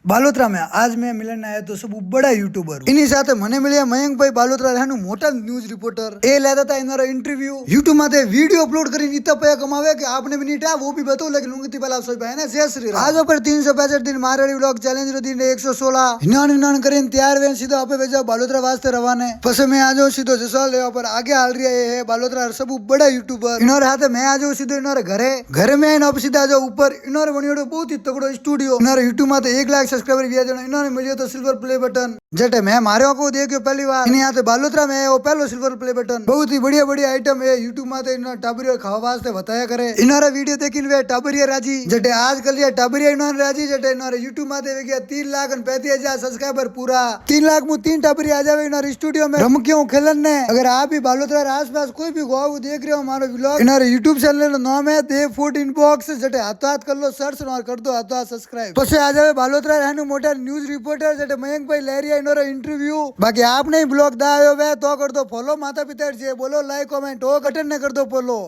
बालोतरा में आज मैं मिलन आया तो सब बड़ा यूट्यूबर इन्हीं साथ મને મળ્યા મયંકભાઈ બાલોતરા રહેનું મોટા ન્યૂઝ રિपोर्टर એ લેતા था इनरा इंटरव्यू यूट्यूब माथे वीडियो अपलोड કરીને इतना पैसा कमावे कि आपने भी नहीं वो भी बताओ लेकिन उनकी पहला सब है ना जय श्री राम आज पर 365 दिन मारवाड़ी व्लॉग चैलेंज रो दिन 116 हिनान કરીને तैयार वे सीधा आपे भेजा बालोतरा वास्ते रवाने પછી मैं आ जाऊं सीधो जसवाल लेवा पर आगे हाल रहा है बालोतरा सब बड़ा यूट्यूबर इनोर हाथे मैं आ जाऊं सीधो इनोर घरे में इन अब सीधा जाओ ऊपर इनोर बनियोडो बहुत ही तगड़ो स्टूडियो इनोर यूट्यूब माथे 1 लाख सब्सक्राइबर भी जण इन्होंने मिलियो तो सिल्वर प्ले बटन जटे मैं मारे को देखियो पहली बार इन्हीं यहाँ बालोतरा में वो पहलो सिल्वर प्ले बटन बहुत ही बढ़िया बढ़िया आइटम है यूट्यूब माथे इन्होंने टाबरिया खावा वास्ते बताया करे इन्होंने वीडियो देखी वे टाबरिया राजी जटे आज कल ये टाबरिया इन्होंने राजी जटे इन्होंने यूट्यूब माथे वे गया 3,35,000 सब्सक्राइबर पूरा 3 लाख में 3 टाबरिया आ जावे इन्होंने स्टूडियो में रमकियों खेलन ने अगर आप भी बालोतरा आस पास कोई भी गाँव देख रहे हो हमारा व्लॉग इन्होंने यूट्यूब चैनल नाम है देव फूड इनबॉक्स जटे हाथों हाथ कर लो सर्च और कर दो हाथों हाथ सब्सक्राइब પછી आ जावे बालोतरा रहनु मोटा न्यूज रिपोर्टर जटे मयंक भाई लहरिया इनोरा इंटरव्यू बाकी आप नहीं ब्लॉग दा आयो वे तो कर दो फॉलो माता पिता जे बोलो लाइक कमेंट ओ बटन ने कर दो फॉलो।